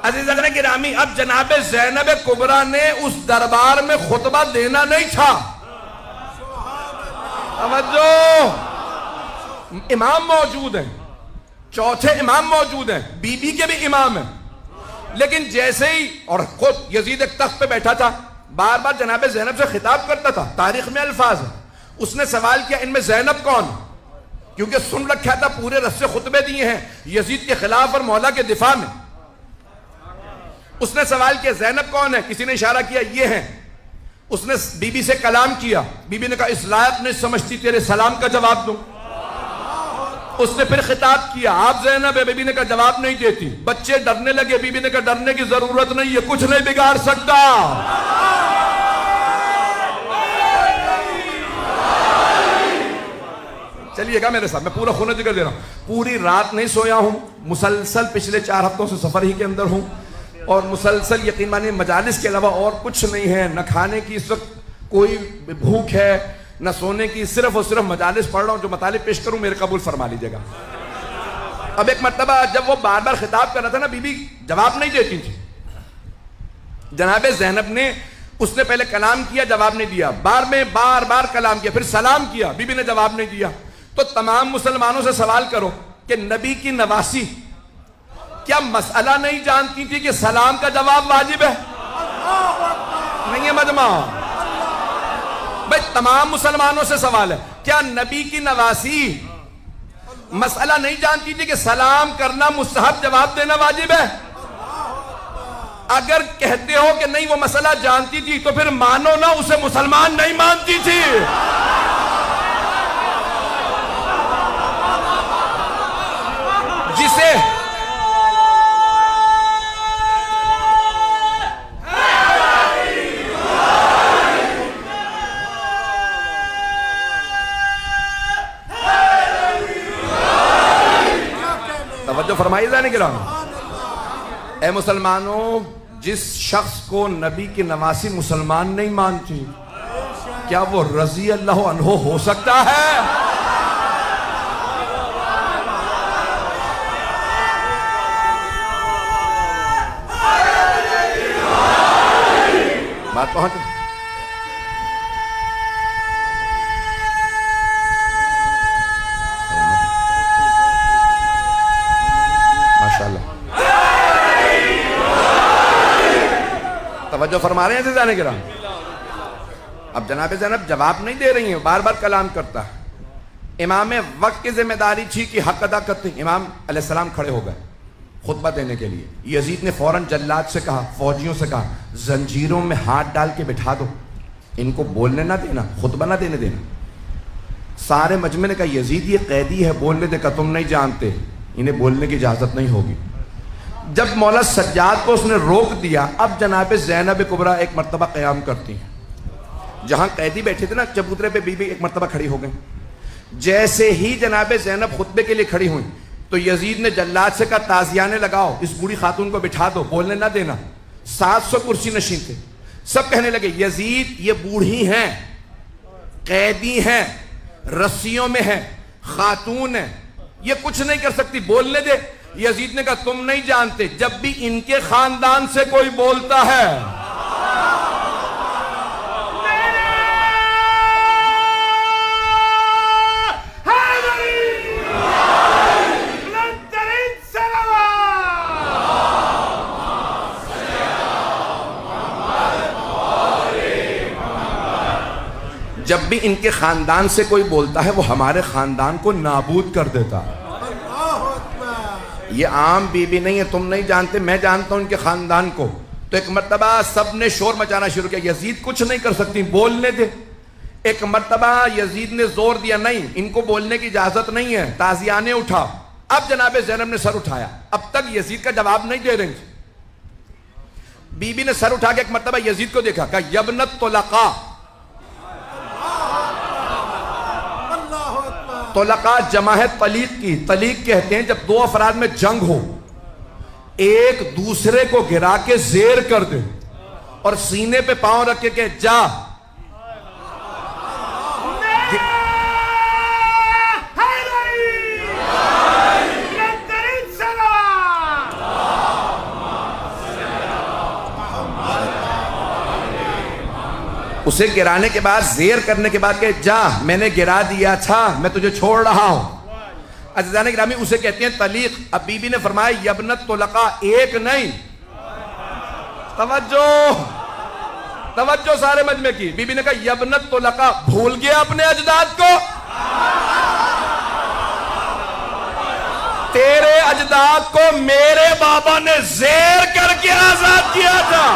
عزیزان گرامی اب جناب زینب کبریٰ نے اس دربار میں خطبہ دینا نہیں تھا. توجہ، امام موجود ہیں، چوتھے امام موجود ہیں، بی بی کے بھی امام ہیں، لیکن جیسے ہی اور خود یزید ایک تخت پہ بیٹھا تھا، بار بار جناب زینب سے خطاب کرتا تھا. تاریخ میں الفاظ ہیں، اس نے سوال کیا ان میں زینب کون؟ کیونکہ سن رکھا تھا پورے رسے خطبے دیے ہیں یزید کے خلاف اور مولا کے دفاع میں. اس نے سوال کیا زینب کون ہے؟ کسی نے اشارہ کیا یہ ہیں. اس نے بی بی سے کلام کیا، بی بی نے کہا اس لائق نہیں سمجھتی تیرے سلام کا جواب دوں. اس نے پھر خطاب کیا آپ زینب ہے، بی بی نے کہا جواب نہیں دیتی. بچے ڈرنے لگے، بی بی نے کہا ڈرنے کی ضرورت نہیں ہے، کچھ نہیں بگاڑ سکتا. چلیے گا میرے ساتھ، میں پورا خونہ جگر دے رہا ہوں. پوری رات نہیں سویا ہوں، مسلسل پچھلے 4 ہفتوں سے سفر ہی کے اندر ہوں، اور مسلسل یقین مانیے مجالس کے علاوہ اور کچھ نہیں ہے. نہ کھانے کی اس وقت کوئی بھوک ہے، نہ سونے کی، صرف اور صرف مجالس پڑھ رہا ہوں. جو مطالب پیش کروں میرے قبول فرما لیجیے گا. اب ایک مرتبہ جب وہ بار بار خطاب کر رہا تھا نا، بی بی جواب نہیں دیتی تھی. جناب زینب نے اس نے پہلے کلام کیا، جواب نہیں دیا، بار بار کلام کیا، پھر سلام کیا، بی بی نے جواب نہیں دیا. تو تمام مسلمانوں سے سوال کرو کہ نبی کی نواسی کیا مسئلہ نہیں جانتی تھی کہ سلام کا جواب واجب ہے؟ نہیں ہے مجمع بھائی، تمام مسلمانوں سے سوال ہے، کیا نبی کی نواسی مسئلہ نہیں جانتی تھی کہ سلام کرنا مستحب، جواب دینا واجب ہے؟ اگر کہتے ہو کہ نہیں وہ مسئلہ جانتی تھی تو پھر مانو نہ اسے مسلمان نہیں مانتی تھی. جسے توجہ فرمائی جانے کے رہا. اے مسلمانوں، جس شخص کو نبی کی نواسی مسلمان نہیں مانتی، کیا وہ رضی اللہ عنہ ہو سکتا ہے؟ بات پہنچ ماشاءاللہ. توجہ فرما رہے ہیں عزیزان کرام. اب جناب زینب جواب نہیں دے رہی ہیں، بار بار کلام کرتا ہے. امام وقت کی ذمہ داری تھی کہ حق ادا کرتے. امام علیہ السلام کھڑے ہو گئے خطبہ دینے کے لیے. یزید نے فوراً جلاد سے کہا، فوجیوں سے کہا زنجیروں میں ہاتھ ڈال کے بٹھا دو، ان کو بولنے نہ دینا، خطبہ نہ دینے دینا. سارے مجمع نے کہا یزید یہ قیدی ہے، بولنے دے. کہا تم نہیں جانتے، انہیں بولنے کی اجازت نہیں ہوگی. جب مولا سجاد کو اس نے روک دیا، اب جناب زینب کبریٰ ایک مرتبہ قیام کرتی ہیں. جہاں قیدی بیٹھے تھے نا چبوترے پہ، بی بی ایک مرتبہ کھڑی ہو گئی. جیسے ہی جناب زینب خطبے کے لیے کھڑی ہوئی تو یزید نے جلاد سے کہا تازیانے لگاؤ، اس بوڑھی خاتون کو بٹھا دو، بولنے نہ دینا. 700 کرسی نشین تھے. سب کہنے لگے یزید یہ بوڑھی ہیں، قیدی ہیں، رسیوں میں ہیں، خاتون ہیں، یہ کچھ نہیں کر سکتی، بولنے دے. یزید نے کہا تم نہیں جانتے، جب بھی ان کے خاندان سے کوئی بولتا ہے جب بھی ان کے خاندان سے کوئی بولتا ہے وہ ہمارے خاندان کو نابود کر دیتا ہے. یہ عام بی بی نہیں ہے، تم نہیں جانتے، میں جانتا ہوں ان کے خاندان کو. تو ایک مرتبہ سب نے شور مچانا شروع کیا، یزید کچھ نہیں کر سکتی، بولنے دے. ایک مرتبہ یزید نے زور دیا نہیں ان کو بولنے کی اجازت نہیں ہے، تازیانے اٹھا. اب جناب زینب نے سر اٹھایا، اب تک یزید کا جواب نہیں دے رہی تھی. بی بی نے سر اٹھا کے ایک مرتبہ یزید کو دیکھا، کہا یبنت طلقاء. طلقاء جمع ہے طلیق کی. طلیق کہتے ہیں جب دو افراد میں جنگ ہو، ایک دوسرے کو گرا کے زیر کر دے اور سینے پہ پاؤں رکھ کے کہ جا. اسے گرانے کے بعد زیر کرنے کے بعد کہ جا میں نے گرا دیا تھا میں تجھے چھوڑ رہا ہوں. عزیزان گرامی اسے کہتے ہیں طلیق. اب بی بی نے فرمایا یبنت طلقاء ایک نہیں, توجہ سارے مجمع کی. بی بی نے کہا یبنت طلقاء, بھول گیا اپنے اجداد کو؟ تیرے اجداد کو میرے بابا نے زیر کر کے آزاد کیا تھا.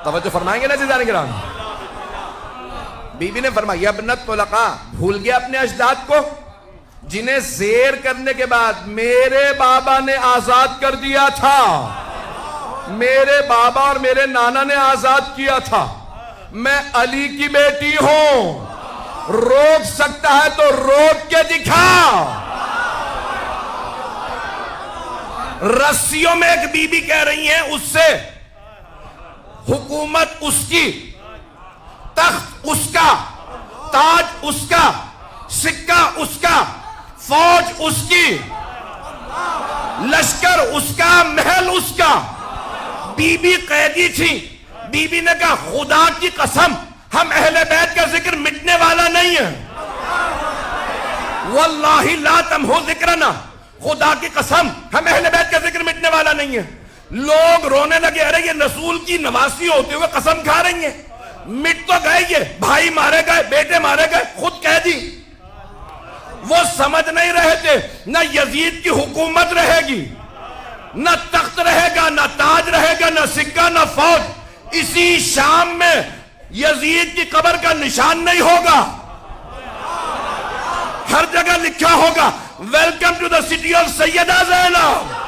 توجہ فرمائیں گے نا عزیزان کرام. بی بی نے فرمایا ابنت طلقاء, بھول گیا اپنے اجداد کو جنہیں زیر کرنے کے بعد میرے بابا نے آزاد کر دیا تھا. میرے بابا اور میرے نانا نے آزاد کیا تھا. میں علی کی بیٹی ہوں, روک سکتا ہے تو روک کے دکھا. رسیوں میں ایک بی بی کہہ رہی ہیں اس سے حکومت اس کی, تخت اس کا, تاج اس کا, سکہ اس کا, فوج اس کی, لشکر اس کا, محل اس کا. بی بی قیدی تھی. بی بی نے کہا خدا کی قسم ہم اہل بیت کا ذکر مٹنے والا نہیں ہے. واللہ لا تمحو ذکرنا, خدا کی قسم ہم اہل بیت کا ذکر مٹنے والا نہیں ہے. لوگ رونے لگے, ارے یہ رسول کی نواسی ہوتے ہوئے قسم کھا رہی ہیں. مٹ تو گئے, یہ بھائی مارے گئے, بیٹے مارے گئے, خود قیدی. وہ سمجھ نہیں رہے تھے نہ یزید کی حکومت رہے گی, نہ تخت رہے گا, نہ تاج رہے گا, نہ سکہ, نہ فوج. اسی شام میں یزید کی قبر کا نشان نہیں ہوگا. ہر جگہ لکھا ہوگا welcome to the city of Syeda Zainab.